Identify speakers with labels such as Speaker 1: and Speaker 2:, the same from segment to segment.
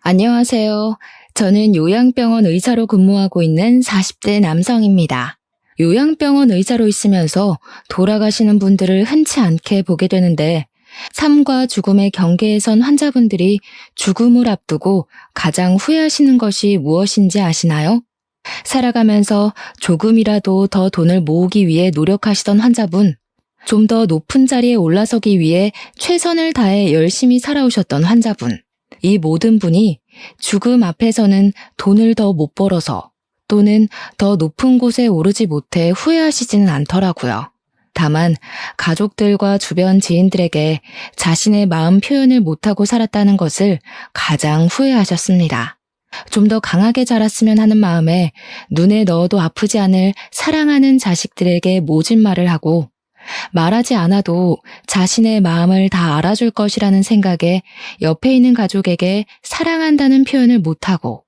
Speaker 1: 안녕하세요. 저는 요양병원 의사로 근무하고 있는 40대 남성입니다. 요양병원 의사로 있으면서 돌아가시는 분들을 흔치 않게 보게 되는데, 삶과 죽음의 경계에 선 환자분들이 죽음을 앞두고 가장 후회하시는 것이 무엇인지 아시나요? 살아가면서 조금이라도 더 돈을 모으기 위해 노력하시던 환자분, 좀 더 높은 자리에 올라서기 위해 최선을 다해 열심히 살아오셨던 환자분, 이 모든 분이 죽음 앞에서는 돈을 더 못 벌어서 또는 더 높은 곳에 오르지 못해 후회하시지는 않더라고요. 다만 가족들과 주변 지인들에게 자신의 마음 표현을 못하고 살았다는 것을 가장 후회하셨습니다. 좀 더 강하게 자랐으면 하는 마음에 눈에 넣어도 아프지 않을 사랑하는 자식들에게 모진 말을 하고, 말하지 않아도 자신의 마음을 다 알아줄 것이라는 생각에 옆에 있는 가족에게 사랑한다는 표현을 못하고,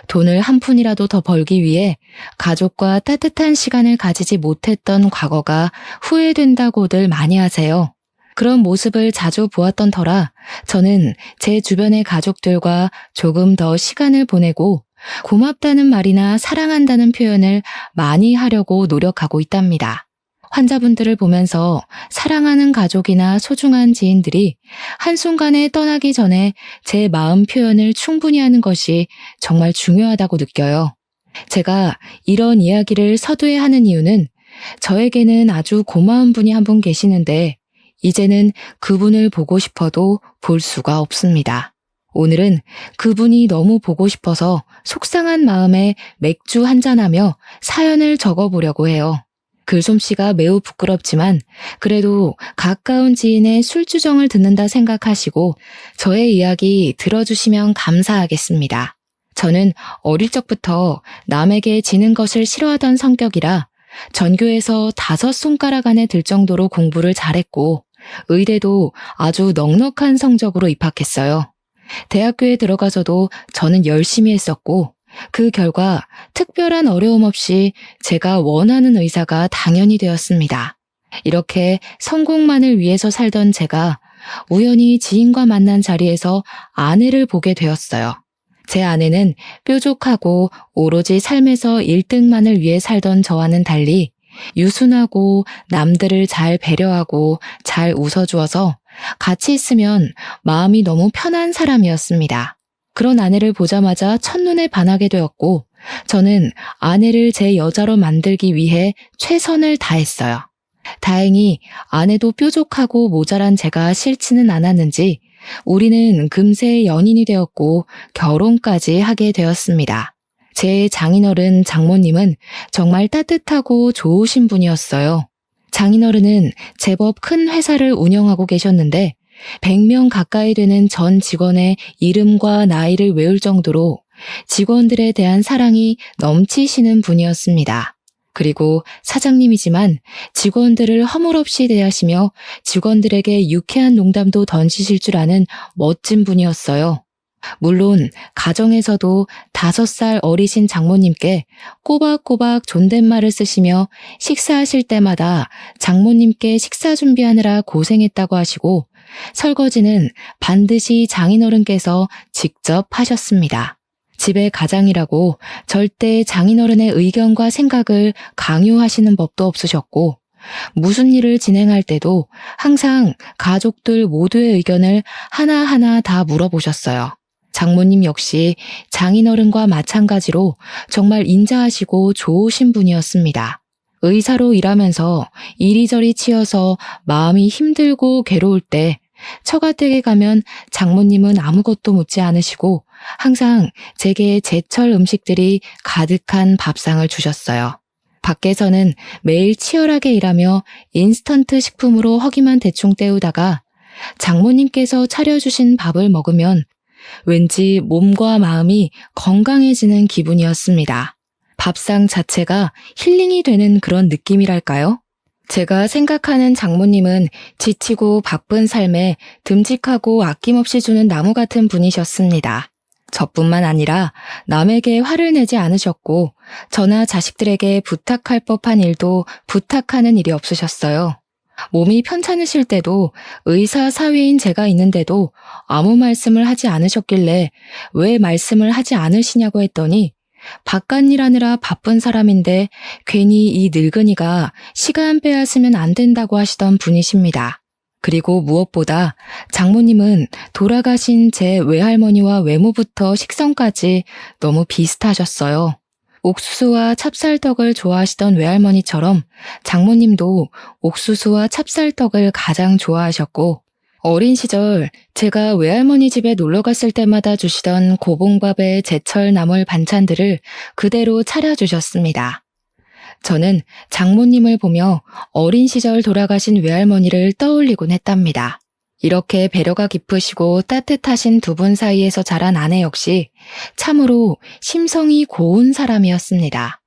Speaker 1: 돈을 한 푼이라도 더 벌기 위해 가족과 따뜻한 시간을 가지지 못했던 과거가 후회된다고들 많이 하세요. 그런 모습을 자주 보았던 터라 저는 제 주변의 가족들과 조금 더 시간을 보내고 고맙다는 말이나 사랑한다는 표현을 많이 하려고 노력하고 있답니다. 환자분들을 보면서 사랑하는 가족이나 소중한 지인들이 한순간에 떠나기 전에 제 마음 표현을 충분히 하는 것이 정말 중요하다고 느껴요. 제가 이런 이야기를 서두에 하는 이유는 저에게는 아주 고마운 분이 한 분 계시는데 이제는 그분을 보고 싶어도 볼 수가 없습니다. 오늘은 그분이 너무 보고 싶어서 속상한 마음에 맥주 한잔하며 사연을 적어보려고 해요. 글솜씨가 매우 부끄럽지만 그래도 가까운 지인의 술주정을 듣는다 생각하시고 저의 이야기 들어주시면 감사하겠습니다. 저는 어릴 적부터 남에게 지는 것을 싫어하던 성격이라 전교에서 5손가락 안에 들 정도로 공부를 잘했고 의대도 아주 넉넉한 성적으로 입학했어요. 대학교에 들어가서도 저는 열심히 했었고 그 결과 특별한 어려움 없이 제가 원하는 의사가 당연히 되었습니다. 이렇게 성공만을 위해서 살던 제가 우연히 지인과 만난 자리에서 아내를 보게 되었어요. 제 아내는 뾰족하고 오로지 삶에서 1등만을 위해 살던 저와는 달리 유순하고 남들을 잘 배려하고 잘 웃어주어서 같이 있으면 마음이 너무 편한 사람이었습니다. 그런 아내를 보자마자 첫눈에 반하게 되었고 저는 아내를 제 여자로 만들기 위해 최선을 다했어요. 다행히 아내도 뾰족하고 모자란 제가 싫지는 않았는지 우리는 금세 연인이 되었고 결혼까지 하게 되었습니다. 제 장인어른 장모님은 정말 따뜻하고 좋으신 분이었어요. 장인어른은 제법 큰 회사를 운영하고 계셨는데 100명 가까이 되는 전 직원의 이름과 나이를 외울 정도로 직원들에 대한 사랑이 넘치시는 분이었습니다. 그리고 사장님이지만 직원들을 허물없이 대하시며 직원들에게 유쾌한 농담도 던지실 줄 아는 멋진 분이었어요. 물론 가정에서도 5살 어리신 장모님께 꼬박꼬박 존댓말을 쓰시며 식사하실 때마다 장모님께 식사 준비하느라 고생했다고 하시고 설거지는 반드시 장인어른께서 직접 하셨습니다. 집의 가장이라고 절대 장인어른의 의견과 생각을 강요하시는 법도 없으셨고 무슨 일을 진행할 때도 항상 가족들 모두의 의견을 하나하나 다 물어보셨어요. 장모님 역시 장인어른과 마찬가지로 정말 인자하시고 좋으신 분이었습니다. 의사로 일하면서 이리저리 치여서 마음이 힘들고 괴로울 때 처가댁에 가면 장모님은 아무것도 묻지 않으시고 항상 제게 제철 음식들이 가득한 밥상을 주셨어요. 밖에서는 매일 치열하게 일하며 인스턴트 식품으로 허기만 대충 때우다가 장모님께서 차려주신 밥을 먹으면 왠지 몸과 마음이 건강해지는 기분이었습니다. 밥상 자체가 힐링이 되는 그런 느낌이랄까요? 제가 생각하는 장모님은 지치고 바쁜 삶에 듬직하고 아낌없이 주는 나무 같은 분이셨습니다. 저뿐만 아니라 남에게 화를 내지 않으셨고 저나 자식들에게 부탁할 법한 일도 부탁하는 일이 없으셨어요. 몸이 편찮으실 때도 의사 사위인 제가 있는데도 아무 말씀을 하지 않으셨길래 왜 말씀을 하지 않으시냐고 했더니 바깥일 하느라 바쁜 사람인데 괜히 이 늙은이가 시간 빼앗으면 안 된다고 하시던 분이십니다. 그리고 무엇보다 장모님은 돌아가신 제 외할머니와 외모부터 식성까지 너무 비슷하셨어요. 옥수수와 찹쌀떡을 좋아하시던 외할머니처럼 장모님도 옥수수와 찹쌀떡을 가장 좋아하셨고, 어린 시절 제가 외할머니 집에 놀러 갔을 때마다 주시던 고봉밥에 제철 나물 반찬들을 그대로 차려주셨습니다. 저는 장모님을 보며 어린 시절 돌아가신 외할머니를 떠올리곤 했답니다. 이렇게 배려가 깊으시고 따뜻하신 두 분 사이에서 자란 아내 역시 참으로 심성이 고운 사람이었습니다.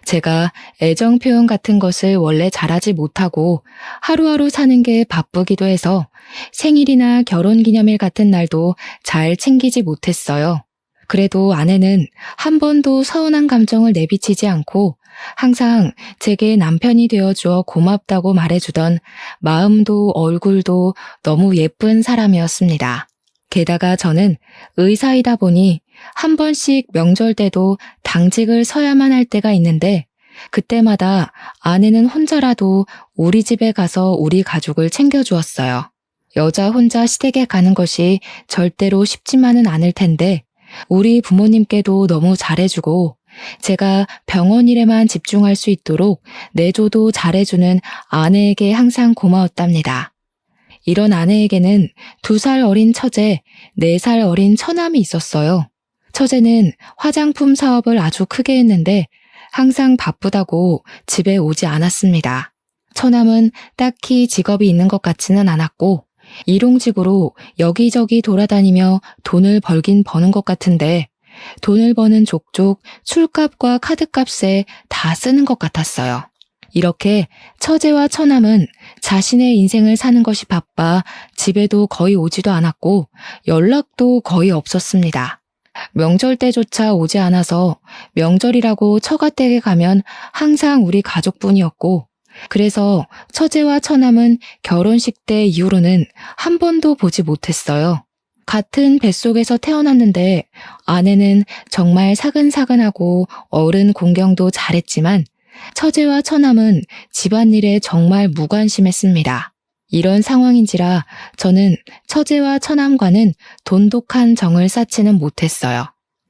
Speaker 1: 제가 애정 표현 같은 것을 원래 잘하지 못하고 하루하루 사는 게 바쁘기도 해서 생일이나 결혼기념일 같은 날도 잘 챙기지 못했어요. 그래도 아내는 한 번도 서운한 감정을 내비치지 않고 항상 제게 남편이 되어주어 고맙다고 말해주던 마음도 얼굴도 너무 예쁜 사람이었습니다. 게다가 저는 의사이다 보니 한 번씩 명절 때도 당직을 서야만 할 때가 있는데 그때마다 아내는 혼자라도 우리 집에 가서 우리 가족을 챙겨주었어요. 여자 혼자 시댁에 가는 것이 절대로 쉽지만은 않을 텐데 우리 부모님께도 너무 잘해주고 제가 병원 일에만 집중할 수 있도록 내조도 잘해주는 아내에게 항상 고마웠답니다. 이런 아내에게는 2살 어린 처제, 4살 어린 처남이 있었어요. 처제는 화장품 사업을 아주 크게 했는데 항상 바쁘다고 집에 오지 않았습니다. 처남은 딱히 직업이 있는 것 같지는 않았고 일용직으로 여기저기 돌아다니며 돈을 벌긴 버는 것 같은데 돈을 버는 족족 술값과 카드값에 다 쓰는 것 같았어요. 이렇게 처제와 처남은 자신의 인생을 사는 것이 바빠 집에도 거의 오지도 않았고 연락도 거의 없었습니다. 명절 때조차 오지 않아서 명절이라고 처가댁에 가면 항상 우리 가족뿐이었고 그래서 처제와 처남은 결혼식 때 이후로는 한 번도 보지 못했어요. 같은 뱃속에서 태어났는데 아내는 정말 사근사근하고 어른 공경도 잘했지만 처제와 처남은 집안일에 정말 무관심했습니다. 이런 상황인지라 저는 처제와 처남과는 돈독한 정을 쌓지는 못했어요.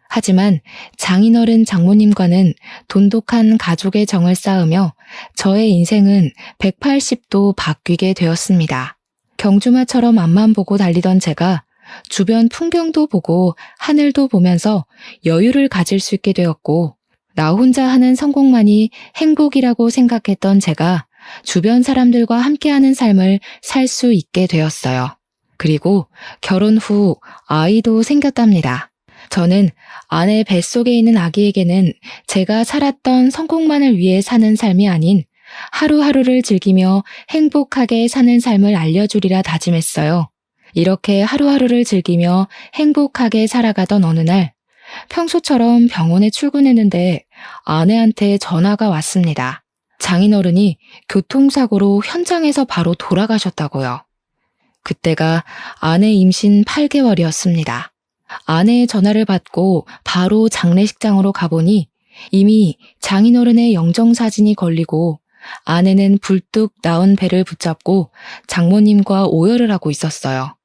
Speaker 1: 하지만 장인어른 장모님과는 돈독한 가족의 정을 쌓으며 저의 인생은 180도 바뀌게 되었습니다. 경주마처럼 앞만 보고 달리던 제가 주변 풍경도 보고 하늘도 보면서 여유를 가질 수 있게 되었고 나 혼자 하는 성공만이 행복이라고 생각했던 제가 주변 사람들과 함께하는 삶을 살 수 있게 되었어요. 그리고 결혼 후 아이도 생겼답니다. 저는 아내 뱃속에 있는 아기에게는 제가 살았던 성공만을 위해 사는 삶이 아닌 하루하루를 즐기며 행복하게 사는 삶을 알려주리라 다짐했어요. 이렇게 하루하루를 즐기며 행복하게 살아가던 어느 날 평소처럼 병원에 출근했는데 아내한테 전화가 왔습니다. 장인어른이 교통사고로 현장에서 바로 돌아가셨다고요. 그때가 아내 임신 8개월이었습니다. 아내의 전화를 받고 바로 장례식장으로 가보니 이미 장인어른의 영정사진이 걸리고 아내는 불뚝 나온 배를 붙잡고 장모님과 오열을 하고 있었어요.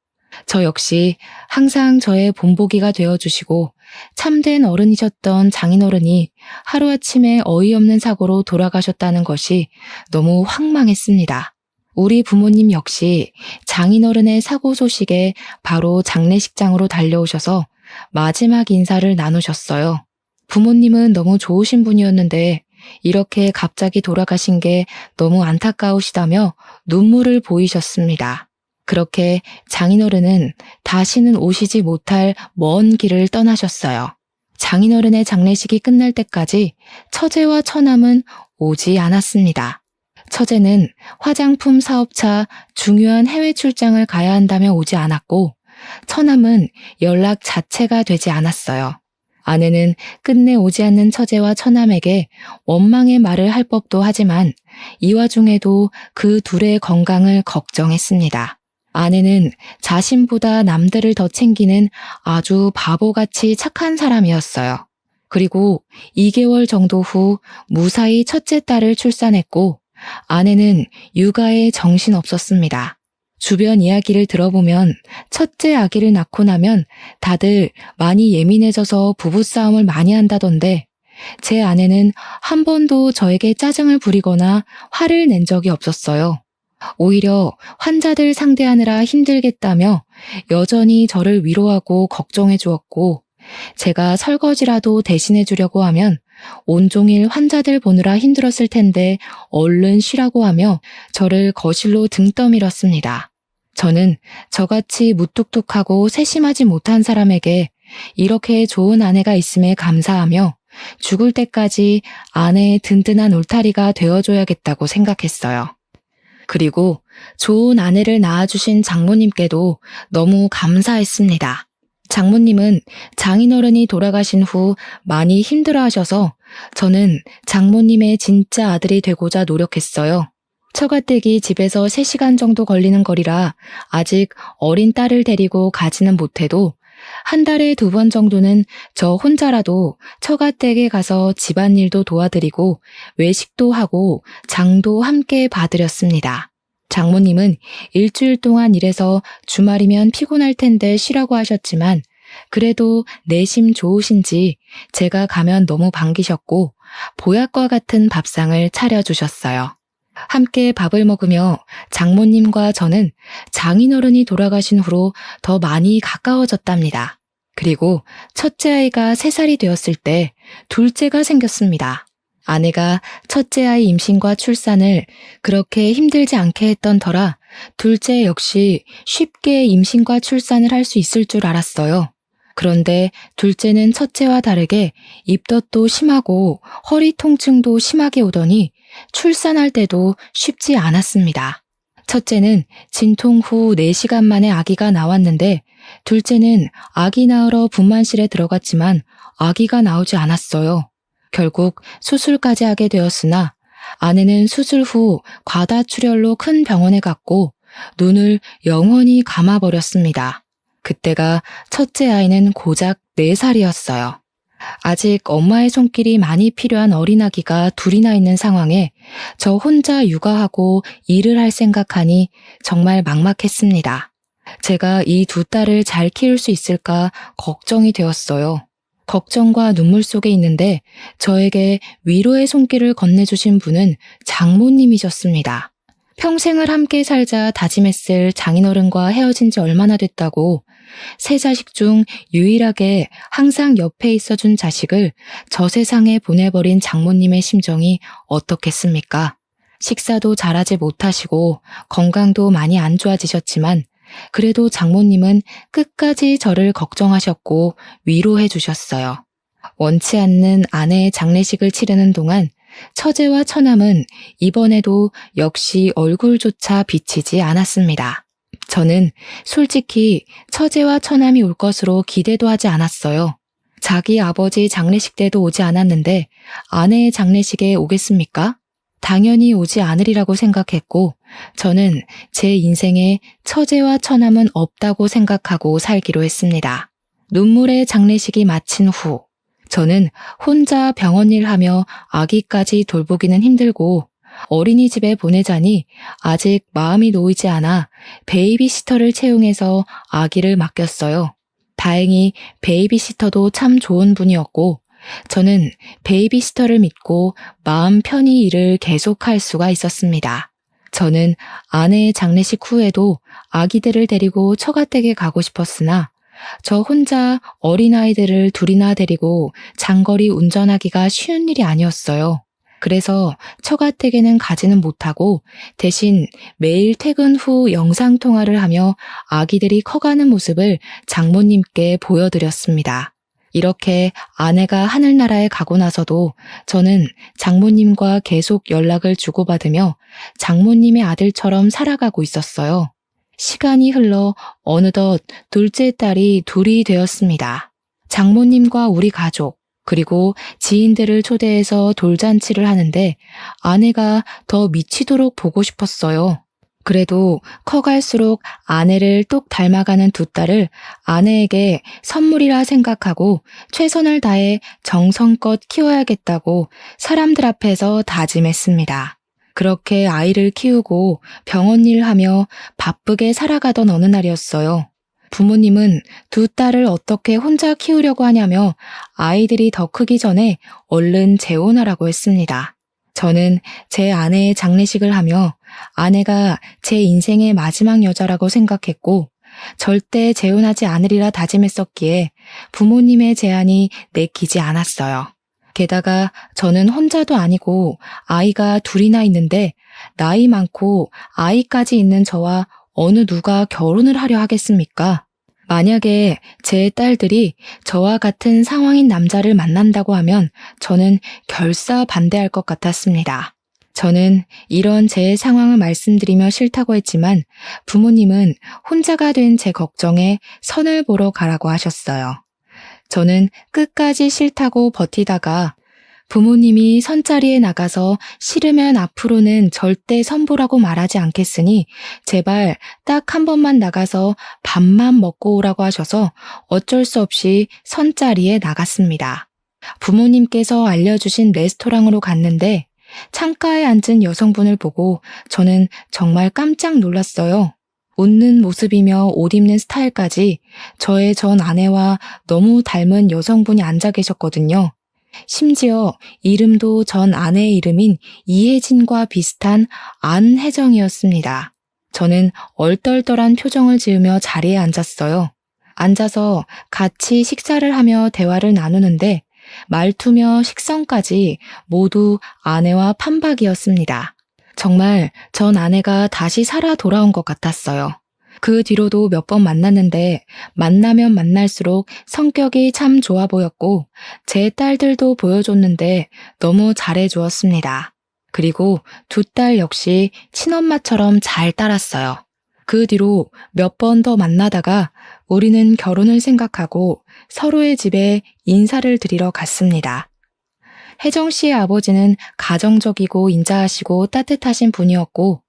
Speaker 1: 저 역시 항상 저의 본보기가 되어주시고 참된 어른이셨던 장인어른이 하루아침에 어이없는 사고로 돌아가셨다는 것이 너무 황망했습니다. 우리 부모님 역시 장인어른의 사고 소식에 바로 장례식장으로 달려오셔서 마지막 인사를 나누셨어요. 부모님은 너무 좋으신 분이었는데 이렇게 갑자기 돌아가신 게 너무 안타까우시다며 눈물을 보이셨습니다. 그렇게 장인어른은 다시는 오시지 못할 먼 길을 떠나셨어요. 장인어른의 장례식이 끝날 때까지 처제와 처남은 오지 않았습니다. 처제는 화장품 사업차 중요한 해외 출장을 가야 한다며 오지 않았고 처남은 연락 자체가 되지 않았어요. 아내는 끝내 오지 않는 처제와 처남에게 원망의 말을 할 법도 하지만 이 와중에도 그 둘의 건강을 걱정했습니다. 아내는 자신보다 남들을 더 챙기는 아주 바보같이 착한 사람이었어요. 그리고 2개월 정도 후 무사히 첫째 딸을 출산했고 아내는 육아에 정신없었습니다. 주변 이야기를 들어보면 첫째 아기를 낳고 나면 다들 많이 예민해져서 부부싸움을 많이 한다던데 제 아내는 한 번도 저에게 짜증을 부리거나 화를 낸 적이 없었어요. 오히려 환자들 상대하느라 힘들겠다며 여전히 저를 위로하고 걱정해 주었고 제가 설거지라도 대신해 주려고 하면 온종일 환자들 보느라 힘들었을 텐데 얼른 쉬라고 하며 저를 거실로 등 떠밀었습니다. 저는 저같이 무뚝뚝하고 세심하지 못한 사람에게 이렇게 좋은 아내가 있음에 감사하며 죽을 때까지 아내의 든든한 울타리가 되어줘야겠다고 생각했어요. 그리고 좋은 아내를 낳아주신 장모님께도 너무 감사했습니다. 장모님은 장인어른이 돌아가신 후 많이 힘들어하셔서 저는 장모님의 진짜 아들이 되고자 노력했어요. 처가댁이 집에서 3시간 정도 걸리는 거리라 아직 어린 딸을 데리고 가지는 못해도 한 달에 2번 정도는 저 혼자라도 처가댁에 가서 집안일도 도와드리고 외식도 하고 장도 함께 봐드렸습니다. 장모님은 일주일 동안 일해서 주말이면 피곤할 텐데 쉬라고 하셨지만 그래도 내심 좋으신지 제가 가면 너무 반기셨고 보약과 같은 밥상을 차려주셨어요. 함께 밥을 먹으며 장모님과 저는 장인어른이 돌아가신 후로 더 많이 가까워졌답니다. 그리고 첫째 아이가 3살이 되었을 때 둘째가 생겼습니다. 아내가 첫째 아이 임신과 출산을 그렇게 힘들지 않게 했던 터라 둘째 역시 쉽게 임신과 출산을 할 수 있을 줄 알았어요. 그런데 둘째는 첫째와 다르게 입덧도 심하고 허리 통증도 심하게 오더니 출산할 때도 쉽지 않았습니다. 첫째는 진통 후 4시간 만에 아기가 나왔는데 둘째는 아기 낳으러 분만실에 들어갔지만 아기가 나오지 않았어요. 결국 수술까지 하게 되었으나 아내는 수술 후 과다출혈로 큰 병원에 갔고 눈을 영원히 감아버렸습니다. 그때가 첫째 아이는 고작 4살이었어요. 아직 엄마의 손길이 많이 필요한 어린아기가 둘이나 있는 상황에 저 혼자 육아하고 일을 할 생각하니 정말 막막했습니다. 제가 이 2딸을 잘 키울 수 있을까 걱정이 되었어요. 걱정과 눈물 속에 있는데 저에게 위로의 손길을 건네주신 분은 장모님이셨습니다. 평생을 함께 살자 다짐했을 장인어른과 헤어진 지 얼마나 됐다고 3자식 중 유일하게 항상 옆에 있어준 자식을 저 세상에 보내버린 장모님의 심정이 어떻겠습니까? 식사도 잘하지 못하시고 건강도 많이 안 좋아지셨지만 그래도 장모님은 끝까지 저를 걱정하셨고 위로해 주셨어요. 원치 않는 아내의 장례식을 치르는 동안 처제와 처남은 이번에도 역시 얼굴조차 비치지 않았습니다. 저는 솔직히 처제와 처남이 올 것으로 기대도 하지 않았어요. 자기 아버지 장례식 때도 오지 않았는데 아내의 장례식에 오겠습니까? 당연히 오지 않으리라고 생각했고 저는 제 인생에 처제와 처남은 없다고 생각하고 살기로 했습니다. 눈물의 장례식이 마친 후 저는 혼자 병원 일하며 아기까지 돌보기는 힘들고 어린이집에 보내자니 아직 마음이 놓이지 않아 베이비시터를 채용해서 아기를 맡겼어요. 다행히 베이비시터도 참 좋은 분이었고 저는 베이비시터를 믿고 마음 편히 일을 계속할 수가 있었습니다. 저는 아내의 장례식 후에도 아기들을 데리고 처가댁에 가고 싶었으나 저 혼자 어린아이들을 둘이나 데리고 장거리 운전하기가 쉬운 일이 아니었어요. 그래서 처가댁에는 가지는 못하고 대신 매일 퇴근 후 영상통화를 하며 아기들이 커가는 모습을 장모님께 보여드렸습니다. 이렇게 아내가 하늘나라에 가고 나서도 저는 장모님과 계속 연락을 주고받으며 장모님의 아들처럼 살아가고 있었어요. 시간이 흘러 어느덧 둘째 딸이 둘이 되었습니다. 장모님과 우리 가족, 그리고 지인들을 초대해서 돌잔치를 하는데 아내가 더 미치도록 보고 싶었어요. 그래도 커갈수록 아내를 똑 닮아가는 두 딸을 아내에게 선물이라 생각하고 최선을 다해 정성껏 키워야겠다고 사람들 앞에서 다짐했습니다. 그렇게 아이를 키우고 병원 일하며 바쁘게 살아가던 어느 날이었어요. 부모님은 두 딸을 어떻게 혼자 키우려고 하냐며 아이들이 더 크기 전에 얼른 재혼하라고 했습니다. 저는 제 아내의 장례식을 하며 아내가 제 인생의 마지막 여자라고 생각했고 절대 재혼하지 않으리라 다짐했었기에 부모님의 제안이 내키지 않았어요. 게다가 저는 혼자도 아니고 아이가 둘이나 있는데 나이 많고 아이까지 있는 저와 어느 누가 결혼을 하려 하겠습니까? 만약에 제 딸들이 저와 같은 상황인 남자를 만난다고 하면 저는 결사 반대할 것 같았습니다. 저는 이런 제 상황을 말씀드리며 싫다고 했지만 부모님은 혼자가 된 제 걱정에 선을 보러 가라고 하셨어요. 저는 끝까지 싫다고 버티다가 부모님이 선자리에 나가서 싫으면 앞으로는 절대 선보라고 말하지 않겠으니 제발 딱 한 번만 나가서 밥만 먹고 오라고 하셔서 어쩔 수 없이 선자리에 나갔습니다. 부모님께서 알려주신 레스토랑으로 갔는데 창가에 앉은 여성분을 보고 저는 정말 깜짝 놀랐어요. 웃는 모습이며 옷 입는 스타일까지 저의 전 아내와 너무 닮은 여성분이 앉아 계셨거든요. 심지어 이름도 전 아내의 이름인 이혜진과 비슷한 안혜정이었습니다. 저는 얼떨떨한 표정을 지으며 자리에 앉았어요. 앉아서 같이 식사를 하며 대화를 나누는데 말투며 식성까지 모두 아내와 판박이었습니다. 정말 전 아내가 다시 살아 돌아온 것 같았어요. 그 뒤로도 몇 번 만났는데 만나면 만날수록 성격이 참 좋아 보였고 제 딸들도 보여줬는데 너무 잘해주었습니다. 그리고 두 딸 역시 친엄마처럼 잘 따랐어요. 그 뒤로 몇 번 더 만나다가 우리는 결혼을 생각하고 서로의 집에 인사를 드리러 갔습니다. 혜정 씨의 아버지는 가정적이고 인자하시고 따뜻하신 분이었고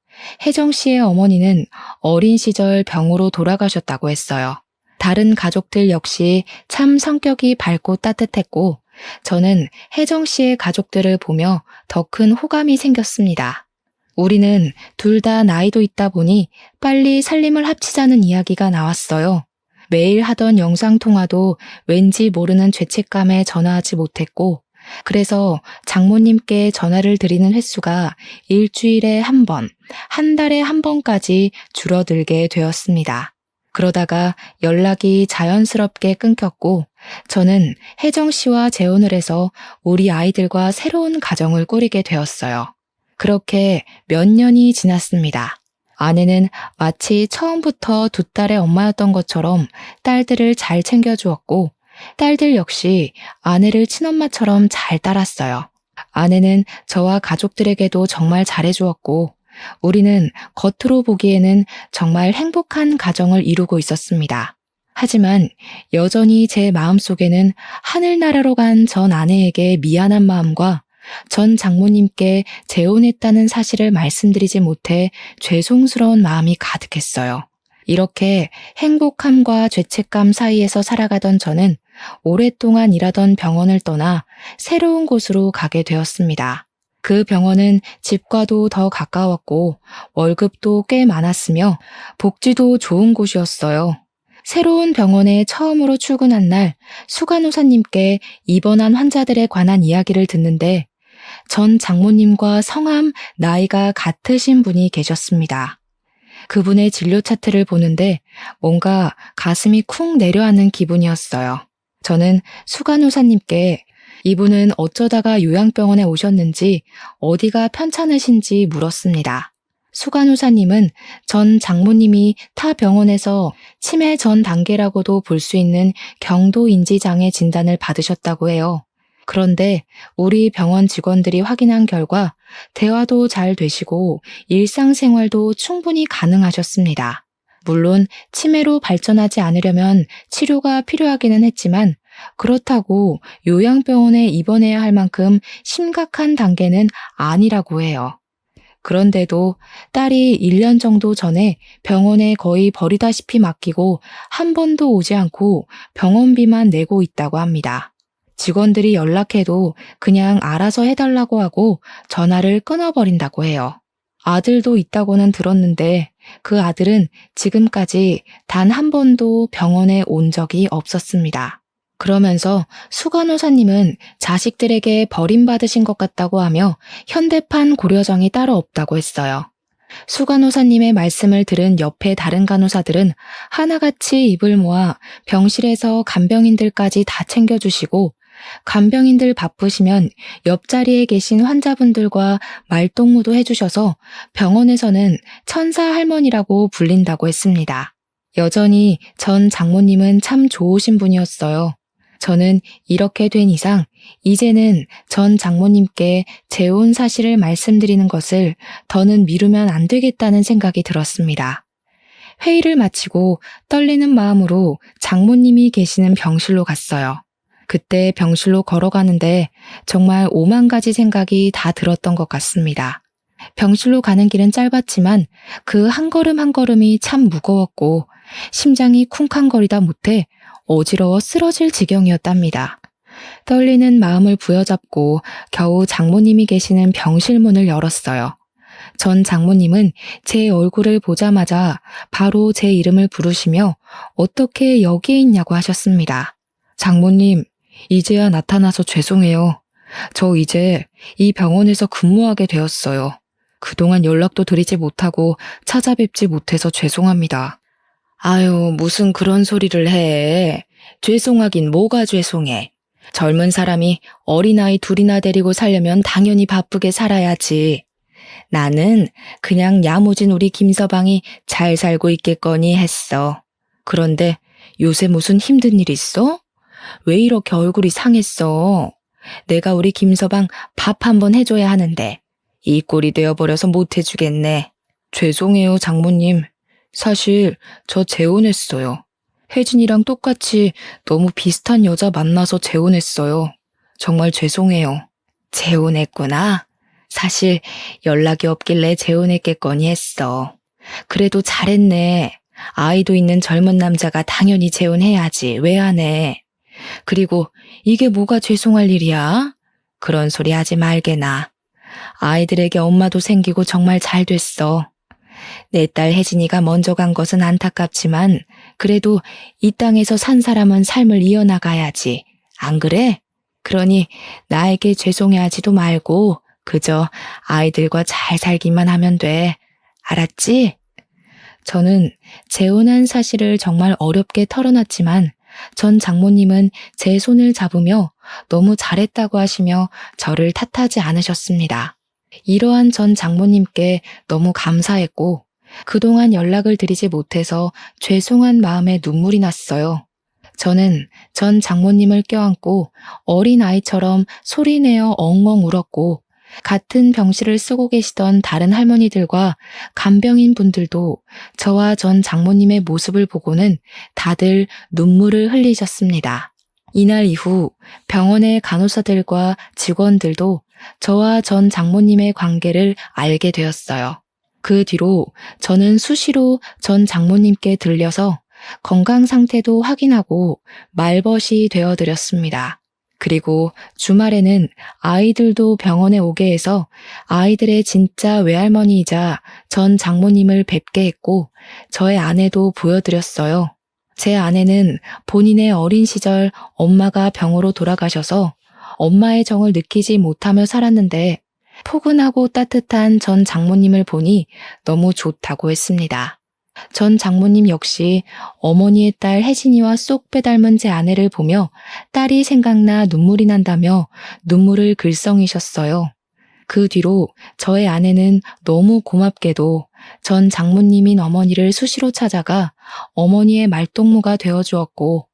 Speaker 1: 혜정 씨의 어머니는 어린 시절 병으로 돌아가셨다고 했어요. 다른 가족들 역시 참 성격이 밝고 따뜻했고 저는 혜정 씨의 가족들을 보며 더 큰 호감이 생겼습니다. 우리는 둘 다 나이도 있다 보니 빨리 살림을 합치자는 이야기가 나왔어요. 매일 하던 영상통화도 왠지 모르는 죄책감에 전화하지 못했고 그래서 장모님께 전화를 드리는 횟수가 일주일에 한 번, 한 달에 한 번까지 줄어들게 되었습니다. 그러다가 연락이 자연스럽게 끊겼고 저는 혜정 씨와 재혼을 해서 우리 아이들과 새로운 가정을 꾸리게 되었어요. 그렇게 몇 년이 지났습니다. 아내는 마치 처음부터 두 딸의 엄마였던 것처럼 딸들을 잘 챙겨주었고 딸들 역시 아내를 친엄마처럼 잘 따랐어요. 아내는 저와 가족들에게도 정말 잘해주었고 우리는 겉으로 보기에는 정말 행복한 가정을 이루고 있었습니다. 하지만 여전히 제 마음속에는 하늘나라로 간 전 아내에게 미안한 마음과 전 장모님께 재혼했다는 사실을 말씀드리지 못해 죄송스러운 마음이 가득했어요. 이렇게 행복함과 죄책감 사이에서 살아가던 저는 오랫동안 일하던 병원을 떠나 새로운 곳으로 가게 되었습니다. 그 병원은 집과도 더 가까웠고 월급도 꽤 많았으며 복지도 좋은 곳이었어요. 새로운 병원에 처음으로 출근한 날 수간호사님께 입원한 환자들에 관한 이야기를 듣는데 전 장모님과 성함, 나이가 같으신 분이 계셨습니다. 그분의 진료 차트를 보는데 뭔가 가슴이 쿵 내려앉는 기분이었어요. 저는 수간호사님께 이분은 어쩌다가 요양병원에 오셨는지 어디가 편찮으신지 물었습니다. 수간호사님은 전 장모님이 타 병원에서 치매 전 단계라고도 볼 수 있는 경도인지장애 진단을 받으셨다고 해요. 그런데 우리 병원 직원들이 확인한 결과 대화도 잘 되시고 일상생활도 충분히 가능하셨습니다. 물론 치매로 발전하지 않으려면 치료가 필요하기는 했지만 그렇다고 요양병원에 입원해야 할 만큼 심각한 단계는 아니라고 해요. 그런데도 딸이 1년 정도 전에 병원에 거의 버리다시피 맡기고 한 번도 오지 않고 병원비만 내고 있다고 합니다. 직원들이 연락해도 그냥 알아서 해달라고 하고 전화를 끊어버린다고 해요. 아들도 있다고는 들었는데 그 아들은 지금까지 단 한 번도 병원에 온 적이 없었습니다. 그러면서 수간호사님은 자식들에게 버림받으신 것 같다고 하며 현대판 고려정이 따로 없다고 했어요. 수간호사님의 말씀을 들은 옆에 다른 간호사들은 하나같이 입을 모아 병실에서 간병인들까지 다 챙겨주시고 간병인들 바쁘시면 옆자리에 계신 환자분들과 말동무도 해주셔서 병원에서는 천사 할머니라고 불린다고 했습니다. 여전히 전 장모님은 참 좋으신 분이었어요. 저는 이렇게 된 이상 이제는 전 장모님께 재혼 사실을 말씀드리는 것을 더는 미루면 안 되겠다는 생각이 들었습니다. 회의를 마치고 떨리는 마음으로 장모님이 계시는 병실로 갔어요. 그때 병실로 걸어가는데 정말 오만 가지 생각이 다 들었던 것 같습니다. 병실로 가는 길은 짧았지만 그 한 걸음 한 걸음이 참 무거웠고 심장이 쿵쾅거리다 못해 어지러워 쓰러질 지경이었답니다. 떨리는 마음을 부여잡고 겨우 장모님이 계시는 병실 문을 열었어요. 전 장모님은 제 얼굴을 보자마자 바로 제 이름을 부르시며 어떻게 여기에 있냐고 하셨습니다. 장모님, 이제야 나타나서 죄송해요. 저 이제 이 병원에서 근무하게 되었어요. 그동안 연락도 드리지 못하고 찾아뵙지 못해서 죄송합니다. 아유, 무슨 그런 소리를 해. 죄송하긴 뭐가 죄송해. 젊은 사람이 어린아이 둘이나 데리고 살려면 당연히 바쁘게 살아야지. 나는 그냥 야무진 우리 김서방이 잘 살고 있겠거니 했어. 그런데 요새 무슨 힘든 일 있어? 왜 이렇게 얼굴이 상했어? 내가 우리 김서방 밥 한번 해줘야 하는데 이 꼴이 되어버려서 못 해주겠네. 죄송해요, 장모님. 사실 저 재혼했어요. 혜진이랑 똑같이 너무 비슷한 여자 만나서 재혼했어요. 정말 죄송해요. 재혼했구나. 사실 연락이 없길래 재혼했겠거니 했어. 그래도 잘했네. 아이도 있는 젊은 남자가 당연히 재혼해야지. 왜 안 해? 그리고 이게 뭐가 죄송할 일이야? 그런 소리 하지 말게나. 아이들에게 엄마도 생기고 정말 잘 됐어. 내 딸 혜진이가 먼저 간 것은 안타깝지만 그래도 이 땅에서 산 사람은 삶을 이어나가야지. 안 그래? 그러니 나에게 죄송해하지도 말고 그저 아이들과 잘 살기만 하면 돼. 알았지? 저는 재혼한 사실을 정말 어렵게 털어놨지만 전 장모님은 제 손을 잡으며 너무 잘했다고 하시며 저를 탓하지 않으셨습니다. 이러한 전 장모님께 너무 감사했고 그동안 연락을 드리지 못해서 죄송한 마음에 눈물이 났어요. 저는 전 장모님을 껴안고 어린아이처럼 소리내어 엉엉 울었고 같은 병실을 쓰고 계시던 다른 할머니들과 간병인 분들도 저와 전 장모님의 모습을 보고는 다들 눈물을 흘리셨습니다. 이날 이후 병원의 간호사들과 직원들도 저와 전 장모님의 관계를 알게 되었어요. 그 뒤로 저는 수시로 전 장모님께 들려서 건강 상태도 확인하고 말벗이 되어드렸습니다. 그리고 주말에는 아이들도 병원에 오게 해서 아이들의 진짜 외할머니이자 전 장모님을 뵙게 했고 저의 아내도 보여드렸어요. 제 아내는 본인의 어린 시절 엄마가 병으로 돌아가셔서 엄마의 정을 느끼지 못하며 살았는데 포근하고 따뜻한 전 장모님을 보니 너무 좋다고 했습니다. 전 장모님 역시 어머니의 딸 혜진이와 쏙 빼닮은 제 아내를 보며 딸이 생각나 눈물이 난다며 눈물을 글썽이셨어요. 그 뒤로 저의 아내는 너무 고맙게도 전 장모님인 어머니를 수시로 찾아가 어머니의 말동무가 되어주었고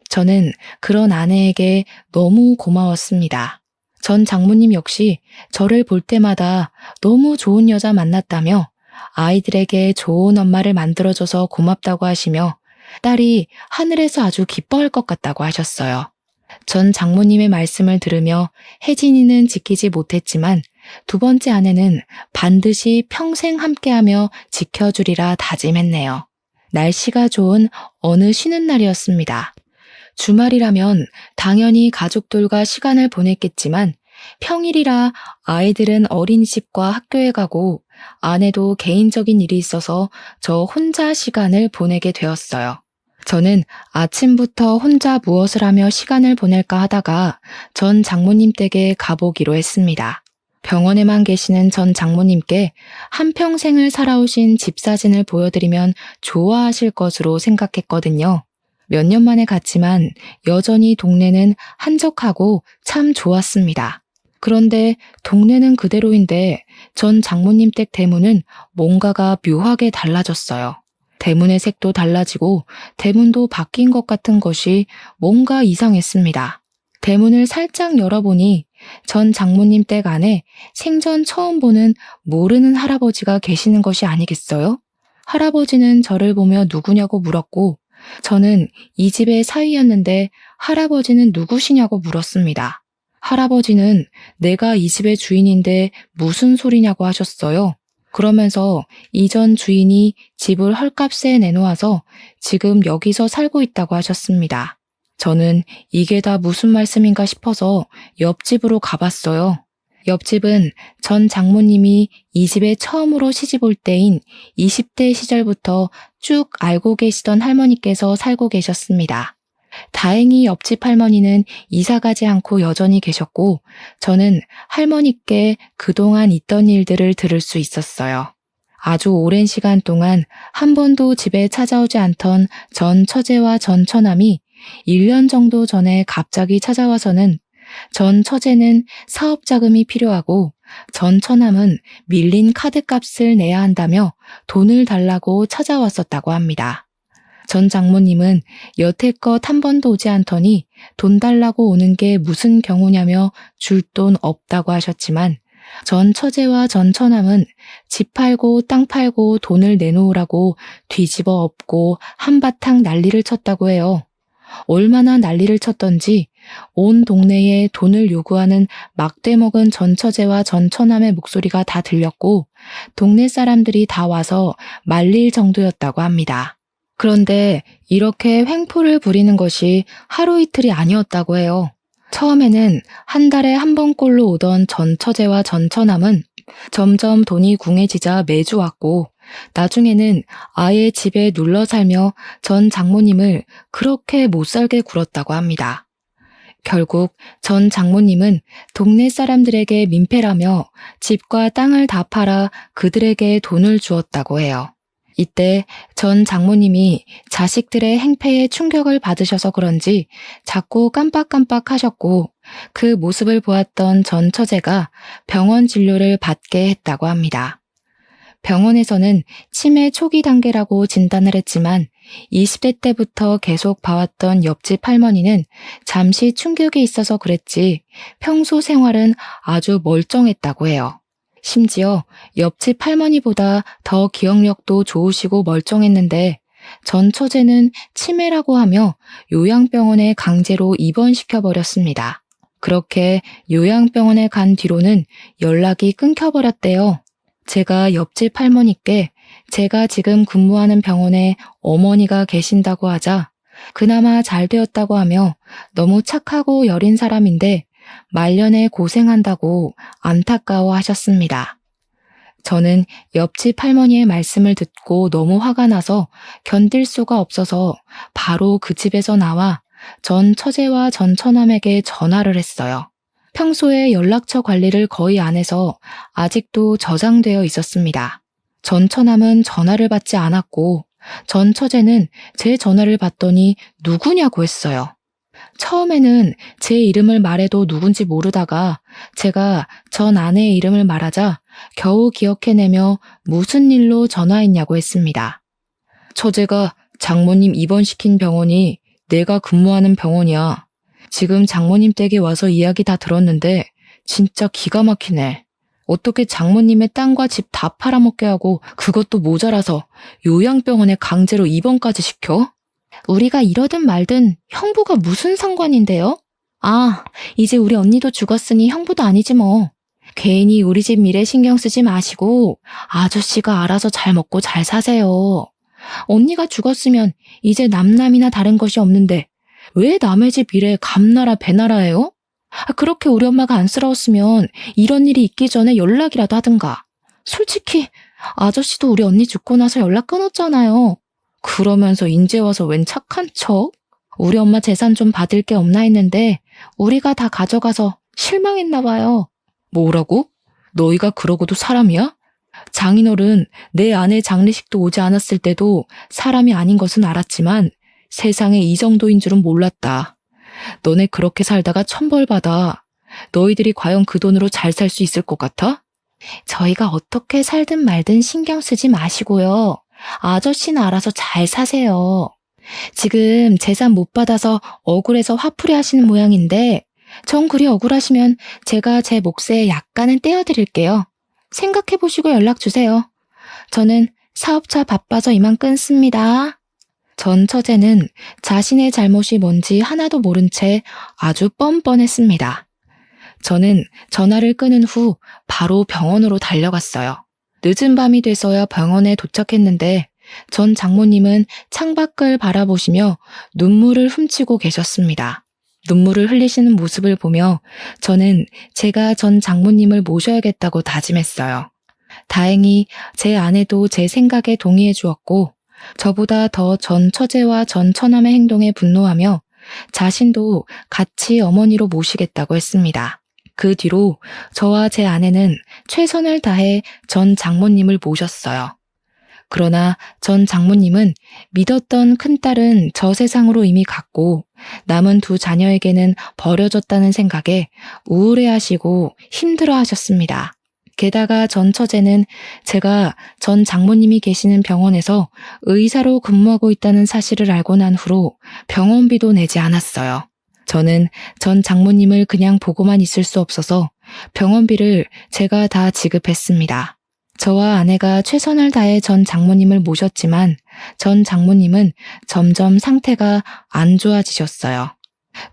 Speaker 1: 저는 그런 아내에게 너무 고마웠습니다. 전 장모님 역시 저를 볼 때마다 너무 좋은 여자 만났다며 아이들에게 좋은 엄마를 만들어줘서 고맙다고 하시며 딸이 하늘에서 아주 기뻐할 것 같다고 하셨어요. 전 장모님의 말씀을 들으며 혜진이는 지키지 못했지만 두 번째 아내는 반드시 평생 함께하며 지켜주리라 다짐했네요. 날씨가 좋은 어느 쉬는 날이었습니다. 주말이라면 당연히 가족들과 시간을 보냈겠지만 평일이라 아이들은 어린이집과 학교에 가고 아내도 개인적인 일이 있어서 저 혼자 시간을 보내게 되었어요. 저는 아침부터 혼자 무엇을 하며 시간을 보낼까 하다가 전 장모님 댁에 가보기로 했습니다. 병원에만 계시는 전 장모님께 한평생을 살아오신 집 사진을 보여드리면 좋아하실 것으로 생각했거든요. 몇 년 만에 갔지만 여전히 동네는 한적하고 참 좋았습니다. 그런데 동네는 그대로인데 전 장모님 댁 대문은 뭔가가 묘하게 달라졌어요. 대문의 색도 달라지고 대문도 바뀐 것 같은 것이 뭔가 이상했습니다. 대문을 살짝 열어보니 전 장모님 댁 안에 생전 처음 보는 모르는 할아버지가 계시는 것이 아니겠어요? 할아버지는 저를 보며 누구냐고 물었고 저는 이 집의 사위였는데 할아버지는 누구시냐고 물었습니다. 할아버지는 내가 이 집의 주인인데 무슨 소리냐고 하셨어요. 그러면서 이전 주인이 집을 헐값에 내놓아서 지금 여기서 살고 있다고 하셨습니다. 저는 이게 다 무슨 말씀인가 싶어서 옆집으로 가봤어요. 옆집은 전 장모님이 이 집에 처음으로 시집 올 때인 20대 시절부터 쭉 알고 계시던 할머니께서 살고 계셨습니다. 다행히 옆집 할머니는 이사가지 않고 여전히 계셨고 저는 할머니께 그동안 있던 일들을 들을 수 있었어요. 아주 오랜 시간 동안 한 번도 집에 찾아오지 않던 전 처제와 전 처남이 1년 정도 전에 갑자기 찾아와서는 전 처제는 사업 자금이 필요하고 전 처남은 밀린 카드값을 내야 한다며 돈을 달라고 찾아왔었다고 합니다. 전 장모님은 여태껏 한 번도 오지 않더니 돈 달라고 오는 게 무슨 경우냐며 줄 돈 없다고 하셨지만 전 처제와 전 처남은 집 팔고 땅 팔고 돈을 내놓으라고 뒤집어 엎고 한바탕 난리를 쳤다고 해요. 얼마나 난리를 쳤던지 온 동네에 돈을 요구하는 막대 먹은 전 처제와 전 처남의 목소리가 다 들렸고 동네 사람들이 다 와서 말릴 정도였다고 합니다. 그런데 이렇게 횡포를 부리는 것이 하루 이틀이 아니었다고 해요. 처음에는 한 달에 한 번꼴로 오던 전 처제와 전 처남은 점점 돈이 궁해지자 매주 왔고 나중에는 아예 집에 눌러 살며 전 장모님을 그렇게 못살게 굴었다고 합니다. 결국 전 장모님은 동네 사람들에게 민폐라며 집과 땅을 다 팔아 그들에게 돈을 주었다고 해요. 이때 전 장모님이 자식들의 행패에 충격을 받으셔서 그런지 자꾸 깜빡깜빡 하셨고 그 모습을 보았던 전 처제가 병원 진료를 받게 했다고 합니다. 병원에서는 치매 초기 단계라고 진단을 했지만 20대 때부터 계속 봐왔던 옆집 할머니는 잠시 충격이 있어서 그랬지 평소 생활은 아주 멀쩡했다고 해요. 심지어 옆집 할머니보다 더 기억력도 좋으시고 멀쩡했는데 전 처제는 치매라고 하며 요양병원에 강제로 입원시켜버렸습니다. 그렇게 요양병원에 간 뒤로는 연락이 끊겨버렸대요. 제가 옆집 할머니께 제가 지금 근무하는 병원에 어머니가 계신다고 하자 그나마 잘 되었다고 하며 너무 착하고 여린 사람인데 말년에 고생한다고 안타까워 하셨습니다. 저는 옆집 할머니의 말씀을 듣고 너무 화가 나서 견딜 수가 없어서 바로 그 집에서 나와 전 처제와 전 처남에게 전화를 했어요. 평소에 연락처 관리를 거의 안 해서 아직도 저장되어 있었습니다. 전 처남은 전화를 받지 않았고 전 처제는 제 전화를 받더니 누구냐고 했어요. 처음에는 제 이름을 말해도 누군지 모르다가 제가 전 아내의 이름을 말하자 겨우 기억해내며 무슨 일로 전화했냐고 했습니다. 처제가 장모님 입원시킨 병원이 내가 근무하는 병원이야. 지금 장모님 댁에 와서 이야기 다 들었는데 진짜 기가 막히네. 어떻게 장모님의 땅과 집 다 팔아먹게 하고 그것도 모자라서 요양병원에 강제로 입원까지 시켜? 우리가 이러든 말든 형부가 무슨 상관인데요? 아, 이제 우리 언니도 죽었으니 형부도 아니지 뭐. 괜히 우리 집 미래 신경 쓰지 마시고 아저씨가 알아서 잘 먹고 잘 사세요. 언니가 죽었으면 이제 남남이나 다른 것이 없는데 왜 남의 집 미래에 감나라 배나라 해요? 그렇게 우리 엄마가 안쓰러웠으면 이런 일이 있기 전에 연락이라도 하든가. 솔직히 아저씨도 우리 언니 죽고 나서 연락 끊었잖아요. 그러면서 인제 와서 웬 착한 척? 우리 엄마 재산 좀 받을 게 없나 했는데 우리가 다 가져가서 실망했나 봐요. 뭐라고? 너희가 그러고도 사람이야? 장인어른, 내 아내 장례식도 오지 않았을 때도 사람이 아닌 것은 알았지만 세상에 이 정도인 줄은 몰랐다. 너네 그렇게 살다가 천벌받아. 너희들이 과연 그 돈으로 잘 살 수 있을 것 같아? 저희가 어떻게 살든 말든 신경 쓰지 마시고요. 아저씨는 알아서 잘 사세요. 지금 재산 못 받아서 억울해서 화풀이 하시는 모양인데 정 그리 억울하시면 제가 제 몫에 약간은 떼어드릴게요. 생각해보시고 연락 주세요. 저는 사업차 바빠서 이만 끊습니다. 전 처제는 자신의 잘못이 뭔지 하나도 모른 채 아주 뻔뻔했습니다. 저는 전화를 끊은 후 바로 병원으로 달려갔어요. 늦은 밤이 돼서야 병원에 도착했는데 전 장모님은 창밖을 바라보시며 눈물을 훔치고 계셨습니다. 눈물을 흘리시는 모습을 보며 저는 제가 전 장모님을 모셔야겠다고 다짐했어요. 다행히 제 아내도 제 생각에 동의해 주었고 저보다 더 전 처제와 전 처남의 행동에 분노하며 자신도 같이 어머니로 모시겠다고 했습니다. 그 뒤로 저와 제 아내는 최선을 다해 전 장모님을 모셨어요. 그러나 전 장모님은 믿었던 큰딸은 저 세상으로 이미 갔고 남은 두 자녀에게는 버려졌다는 생각에 우울해하시고 힘들어하셨습니다. 게다가 전 처제는 제가 전 장모님이 계시는 병원에서 의사로 근무하고 있다는 사실을 알고 난 후로 병원비도 내지 않았어요. 저는 전 장모님을 그냥 보고만 있을 수 없어서 병원비를 제가 다 지급했습니다. 저와 아내가 최선을 다해 전 장모님을 모셨지만 전 장모님은 점점 상태가 안 좋아지셨어요.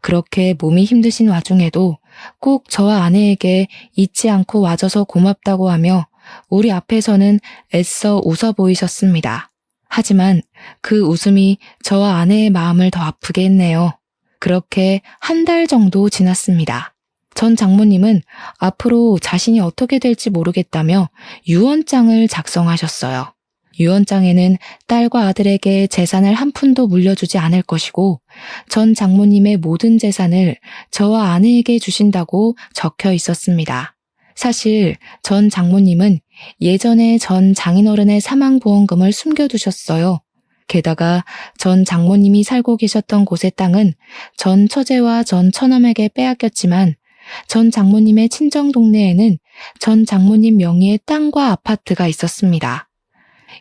Speaker 1: 그렇게 몸이 힘드신 와중에도 꼭 저와 아내에게 잊지 않고 와줘서 고맙다고 하며 우리 앞에서는 애써 웃어 보이셨습니다. 하지만 그 웃음이 저와 아내의 마음을 더 아프게 했네요. 그렇게 한 달 정도 지났습니다. 전 장모님은 앞으로 자신이 어떻게 될지 모르겠다며 유언장을 작성하셨어요. 유언장에는 딸과 아들에게 재산을 한 푼도 물려주지 않을 것이고 전 장모님의 모든 재산을 저와 아내에게 주신다고 적혀 있었습니다. 사실 전 장모님은 예전에 전 장인어른의 사망보험금을 숨겨두셨어요. 게다가 전 장모님이 살고 계셨던 곳의 땅은 전 처제와 전 처남에게 빼앗겼지만 전 장모님의 친정 동네에는 전 장모님 명의의 땅과 아파트가 있었습니다.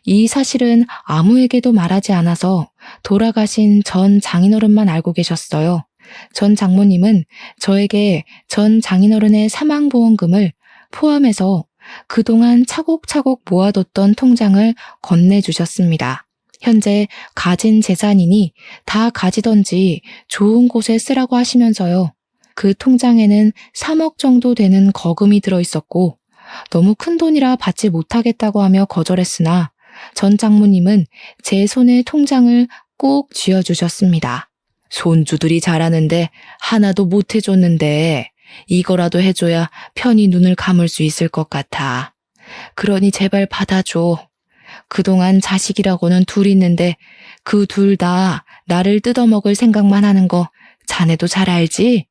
Speaker 1: 이 사실은 아무에게도 말하지 않아서 돌아가신 전 장인어른만 알고 계셨어요. 전 장모님은 저에게 전 장인어른의 사망보험금을 포함해서 그동안 차곡차곡 모아뒀던 통장을 건네주셨습니다. 현재 가진 재산이니 다 가지던지 좋은 곳에 쓰라고 하시면서요. 그 통장에는 3억 정도 되는 거금이 들어있었고 너무 큰 돈이라 받지 못하겠다고 하며 거절했으나 전 장모님은 제 손에 통장을 꼭 쥐어주셨습니다. 손주들이 잘하는데 하나도 못 해줬는데 이거라도 해줘야 편히 눈을 감을 수 있을 것 같아. 그러니 제발 받아줘. 그동안 자식이라고는 둘 있는데 그 둘 다 나를 뜯어먹을 생각만 하는 거 자네도 잘 알지?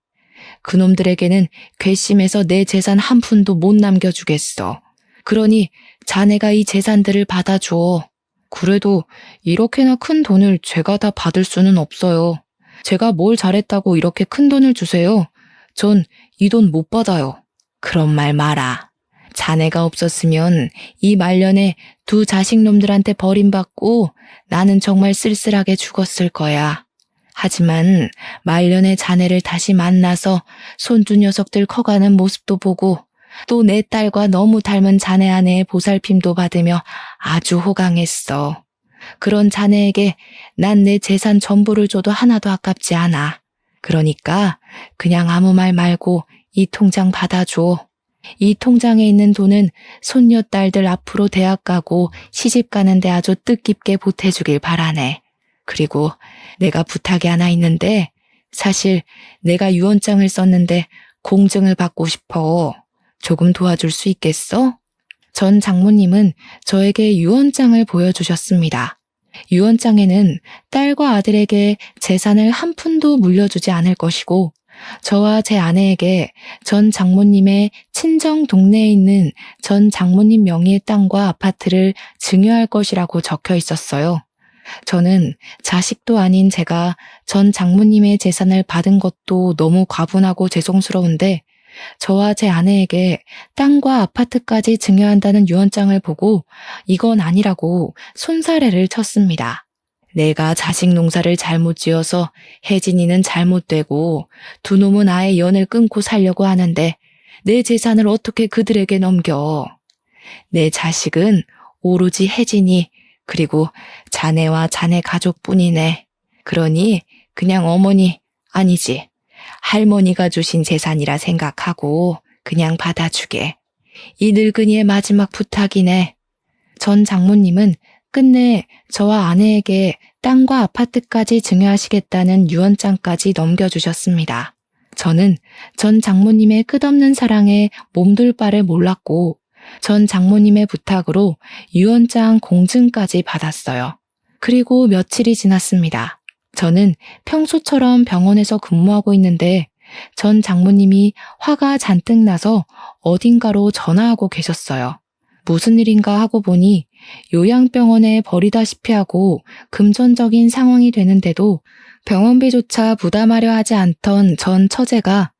Speaker 1: 그놈들에게는 괘씸해서 내 재산 한 푼도 못 남겨주겠어. 그러니 자네가 이 재산들을 받아줘. 그래도 이렇게나 큰 돈을 제가 다 받을 수는 없어요. 제가 뭘 잘했다고 이렇게 큰 돈을 주세요. 전 이 돈 못 받아요. 그런 말 마라. 자네가 없었으면 이 말년에 두 자식놈들한테 버림받고 나는 정말 쓸쓸하게 죽었을 거야. 하지만 말년에 자네를 다시 만나서 손주 녀석들 커가는 모습도 보고 또 내 딸과 너무 닮은 자네 아내의 보살핌도 받으며 아주 호강했어. 그런 자네에게 난 내 재산 전부를 줘도 하나도 아깝지 않아. 그러니까 그냥 아무 말 말고 이 통장 받아줘. 이 통장에 있는 돈은 손녀딸들 앞으로 대학 가고 시집 가는데 아주 뜻깊게 보태주길 바라네. 그리고 내가 부탁이 하나 있는데 사실 내가 유언장을 썼는데 공증을 받고 싶어. 조금 도와줄 수 있겠어? 전 장모님은 저에게 유언장을 보여주셨습니다. 유언장에는 딸과 아들에게 재산을 한 푼도 물려주지 않을 것이고 저와 제 아내에게 전 장모님의 친정 동네에 있는 전 장모님 명의의 땅과 아파트를 증여할 것이라고 적혀 있었어요. 저는 자식도 아닌 제가 전 장모님의 재산을 받은 것도 너무 과분하고 죄송스러운데 저와 제 아내에게 땅과 아파트까지 증여한다는 유언장을 보고 이건 아니라고 손사래를 쳤습니다. 내가 자식 농사를 잘못 지어서 혜진이는 잘못되고 두 놈은 아예 연을 끊고 살려고 하는데 내 재산을 어떻게 그들에게 넘겨. 내 자식은 오로지 혜진이 그리고 자네와 자네 가족뿐이네. 그러니 그냥 어머니 아니지 할머니가 주신 재산이라 생각하고 그냥 받아주게. 이 늙은이의 마지막 부탁이네. 전 장모님은 끝내 저와 아내에게 땅과 아파트까지 증여하시겠다는 유언장까지 넘겨주셨습니다. 저는 전 장모님의 끝없는 사랑에 몸둘 바를 몰랐고 전 장모님의 부탁으로 유언장 공증까지 받았어요. 그리고 며칠이 지났습니다. 저는 평소처럼 병원에서 근무하고 있는데 전 장모님이 화가 잔뜩 나서 어딘가로 전화하고 계셨어요. 무슨 일인가 하고 보니 요양병원에 버리다시피 하고 금전적인 상황이 되는데도 병원비조차 부담하려 하지 않던 전 처제가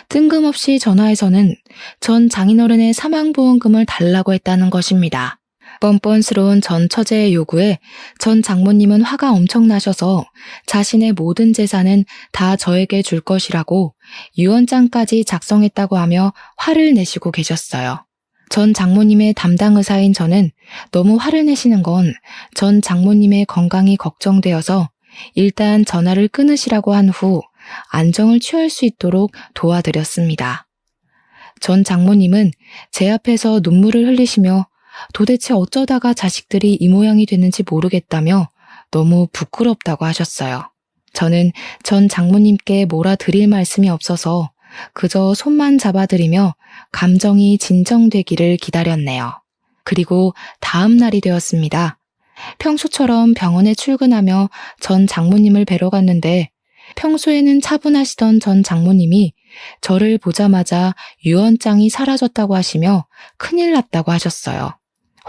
Speaker 1: 뜬금없이 전화해서는 전 장인어른의 사망보험금을 달라고 했다는 것입니다. 뻔뻔스러운 전 처제의 요구에 전 장모님은 화가 엄청 나셔서 자신의 모든 재산은 다 저에게 줄 것이라고 유언장까지 작성했다고 하며 화를 내시고 계셨어요. 전 장모님의 담당 의사인 저는 너무 화를 내시는 건 전 장모님의 건강이 걱정되어서 일단 전화를 끊으시라고 한 후 안정을 취할 수 있도록 도와드렸습니다. 전 장모님은 제 앞에서 눈물을 흘리시며 도대체 어쩌다가 자식들이 이 모양이 됐는지 모르겠다며 너무 부끄럽다고 하셨어요. 저는 전 장모님께 뭐라 드릴 말씀이 없어서 그저 손만 잡아드리며 감정이 진정되기를 기다렸네요. 그리고 다음 날이 되었습니다. 평소처럼 병원에 출근하며 전 장모님을 뵈러 갔는데 평소에는 차분하시던 전 장모님이 저를 보자마자 유언장이 사라졌다고 하시며 큰일 났다고 하셨어요.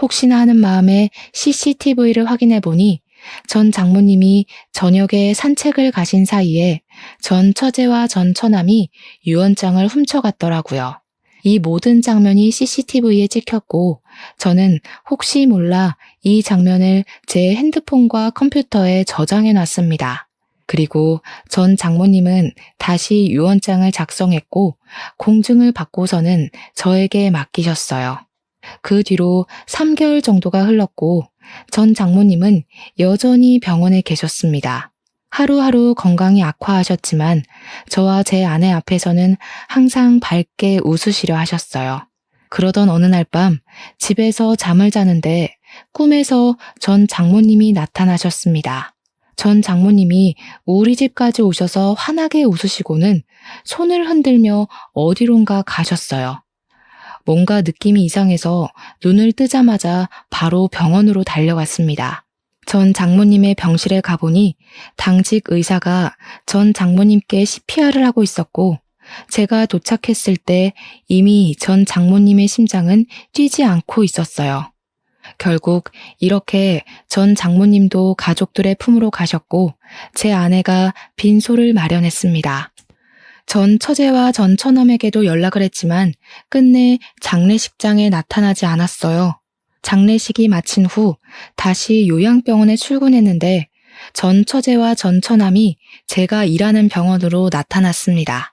Speaker 1: 혹시나 하는 마음에 CCTV를 확인해 보니 전 장모님이 저녁에 산책을 가신 사이에 전 처제와 전 처남이 유언장을 훔쳐갔더라고요. 이 모든 장면이 CCTV에 찍혔고 저는 혹시 몰라 이 장면을 제 핸드폰과 컴퓨터에 저장해 놨습니다. 그리고 전 장모님은 다시 유언장을 작성했고 공증을 받고서는 저에게 맡기셨어요. 그 뒤로 3개월 정도가 흘렀고 전 장모님은 여전히 병원에 계셨습니다. 하루하루 건강이 악화하셨지만 저와 제 아내 앞에서는 항상 밝게 웃으시려 하셨어요. 그러던 어느 날 밤 집에서 잠을 자는데 꿈에서 전 장모님이 나타나셨습니다. 전 장모님이 우리 집까지 오셔서 환하게 웃으시고는 손을 흔들며 어디론가 가셨어요. 뭔가 느낌이 이상해서 눈을 뜨자마자 바로 병원으로 달려갔습니다. 전 장모님의 병실에 가보니 당직 의사가 전 장모님께 CPR을 하고 있었고 제가 도착했을 때 이미 전 장모님의 심장은 뛰지 않고 있었어요. 결국 이렇게 전 장모님도 가족들의 품으로 가셨고 제 아내가 빈소를 마련했습니다. 전 처제와 전 처남에게도 연락을 했지만 끝내 장례식장에 나타나지 않았어요. 장례식이 마친 후 다시 요양병원에 출근했는데 전 처제와 전 처남이 제가 일하는 병원으로 나타났습니다.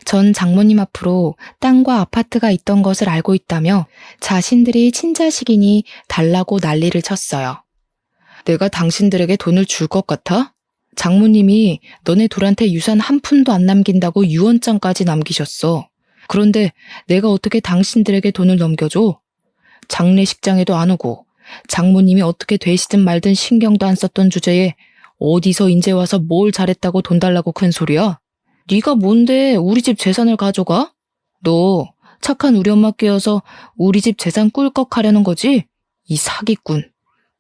Speaker 1: 전 장모님 앞으로 땅과 아파트가 있던 것을 알고 있다며 자신들이 친자식이니 달라고 난리를 쳤어요. 내가 당신들에게 돈을 줄 것 같아? 장모님이 너네 둘한테 유산 한 푼도 안 남긴다고 유언장까지 남기셨어. 그런데 내가 어떻게 당신들에게 돈을 넘겨줘? 장례식장에도 안 오고 장모님이 어떻게 되시든 말든 신경도 안 썼던 주제에 어디서 인제 와서 뭘 잘했다고 돈 달라고 큰 소리야? 네가 뭔데 우리 집 재산을 가져가? 너 착한 우리 엄마 깨어서 우리 집 재산 꿀꺽 하려는 거지? 이 사기꾼.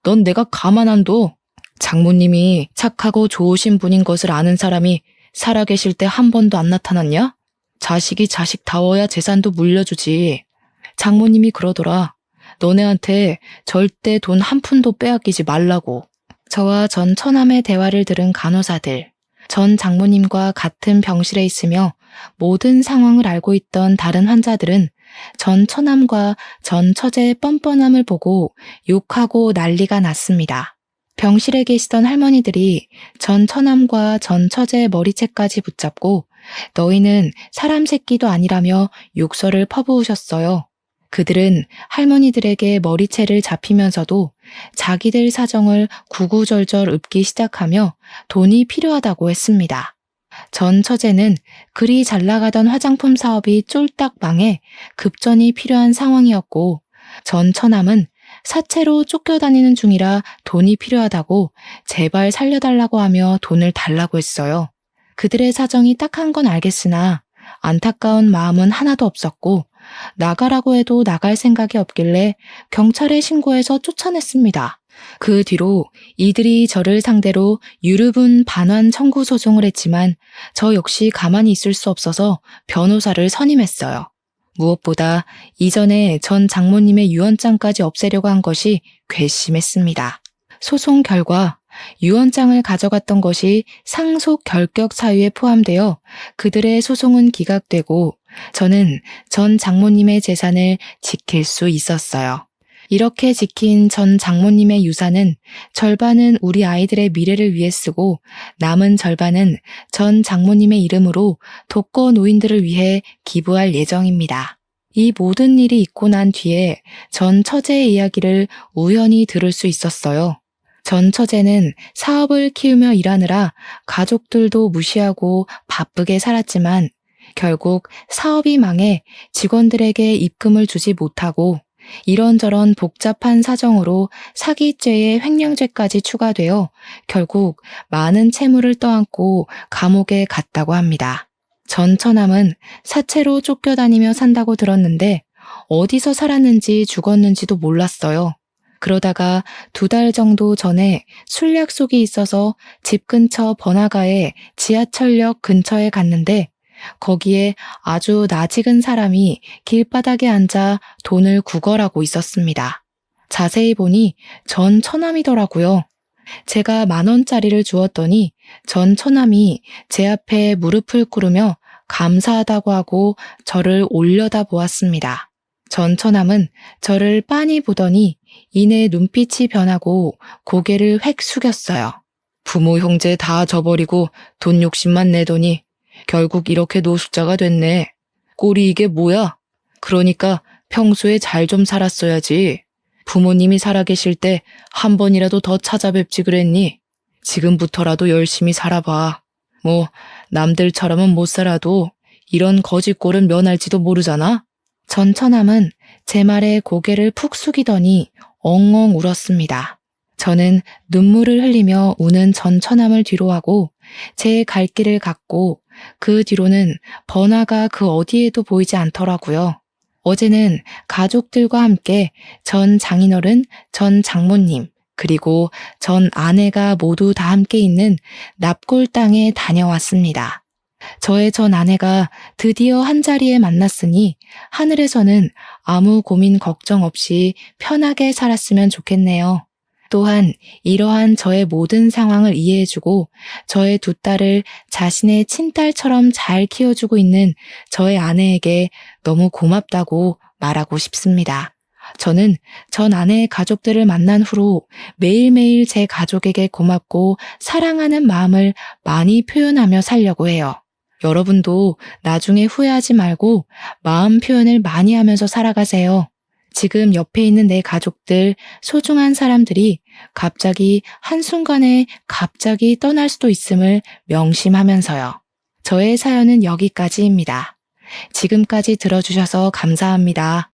Speaker 1: 넌 내가 가만 안 둬. 장모님이 착하고 좋으신 분인 것을 아는 사람이 살아계실 때 한 번도 안 나타났냐? 자식이 자식다워야 재산도 물려주지. 장모님이 그러더라. 너네한테 절대 돈 한 푼도 빼앗기지 말라고. 저와 전 처남의 대화를 들은 간호사들, 전 장모님과 같은 병실에 있으며 모든 상황을 알고 있던 다른 환자들은 전 처남과 전 처제의 뻔뻔함을 보고 욕하고 난리가 났습니다. 병실에 계시던 할머니들이 전 처남과 전 처제의 머리채까지 붙잡고 너희는 사람 새끼도 아니라며 욕설을 퍼부으셨어요. 그들은 할머니들에게 머리채를 잡히면서도 자기들 사정을 구구절절 읊기 시작하며 돈이 필요하다고 했습니다. 전 처제는 그리 잘 나가던 화장품 사업이 쫄딱 망해 급전이 필요한 상황이었고 전 처남은 사채로 쫓겨다니는 중이라 돈이 필요하다고 제발 살려달라고 하며 돈을 달라고 했어요. 그들의 사정이 딱한 건 알겠으나 안타까운 마음은 하나도 없었고 나가라고 해도 나갈 생각이 없길래 경찰에 신고해서 쫓아냈습니다. 그 뒤로 이들이 저를 상대로 유류분 반환 청구 소송을 했지만 저 역시 가만히 있을 수 없어서 변호사를 선임했어요. 무엇보다 이전에 전 장모님의 유언장까지 없애려고 한 것이 괘씸했습니다. 소송 결과 유언장을 가져갔던 것이 상속 결격 사유에 포함되어 그들의 소송은 기각되고 저는 전 장모님의 재산을 지킬 수 있었어요. 이렇게 지킨 전 장모님의 유산은 절반은 우리 아이들의 미래를 위해 쓰고 남은 절반은 전 장모님의 이름으로 독거 노인들을 위해 기부할 예정입니다. 이 모든 일이 있고 난 뒤에 전 처제의 이야기를 우연히 들을 수 있었어요. 전 처제는 사업을 키우며 일하느라 가족들도 무시하고 바쁘게 살았지만 결국 사업이 망해 직원들에게 입금을 주지 못하고 이런저런 복잡한 사정으로 사기죄에 횡령죄까지 추가되어 결국 많은 채무를 떠안고 감옥에 갔다고 합니다. 전 처남은 사채로 쫓겨다니며 산다고 들었는데 어디서 살았는지 죽었는지도 몰랐어요. 그러다가 2달 정도 전에 술 약속이 있어서 집 근처 번화가의 지하철역 근처에 갔는데 거기에 아주 낯익은 사람이 길바닥에 앉아 돈을 구걸하고 있었습니다. 자세히 보니 전 처남이더라고요. 제가 10,000원짜리를 주었더니 전 처남이 제 앞에 무릎을 꿇으며 감사하다고 하고 저를 올려다 보았습니다. 전 처남은 저를 빤히 보더니 이내 눈빛이 변하고 고개를 획 숙였어요. 부모 형제 다 저버리고 돈 욕심만 내더니 결국 이렇게 노숙자가 됐네. 꼴이 이게 뭐야? 그러니까 평소에 잘 좀 살았어야지. 부모님이 살아계실 때 한 번이라도 더 찾아뵙지 그랬니? 지금부터라도 열심히 살아봐. 뭐 남들처럼은 못 살아도 이런 거짓꼴은 면할지도 모르잖아. 전 처남은 제 말에 고개를 푹 숙이더니 엉엉 울었습니다. 저는 눈물을 흘리며 우는 전 처남을 뒤로하고 제 갈 길을 갔고 그 뒤로는 번화가 그 어디에도 보이지 않더라고요. 어제는 가족들과 함께 전 장인어른, 전 장모님, 그리고 전 아내가 모두 다 함께 있는 납골 땅에 다녀왔습니다. 저의 전 아내가 드디어 한자리에 만났으니 하늘에서는 아무 고민 걱정 없이 편하게 살았으면 좋겠네요. 또한 이러한 저의 모든 상황을 이해해주고 저의 2딸을 자신의 친딸처럼 잘 키워주고 있는 저의 아내에게 너무 고맙다고 말하고 싶습니다. 저는 전 아내의 가족들을 만난 후로 매일매일 제 가족에게 고맙고 사랑하는 마음을 많이 표현하며 살려고 해요. 여러분도 나중에 후회하지 말고 마음 표현을 많이 하면서 살아가세요. 지금 옆에 있는 내 가족들, 소중한 사람들이 갑자기 한순간에 갑자기 떠날 수도 있음을 명심하면서요. 저의 사연은 여기까지입니다. 지금까지 들어주셔서 감사합니다.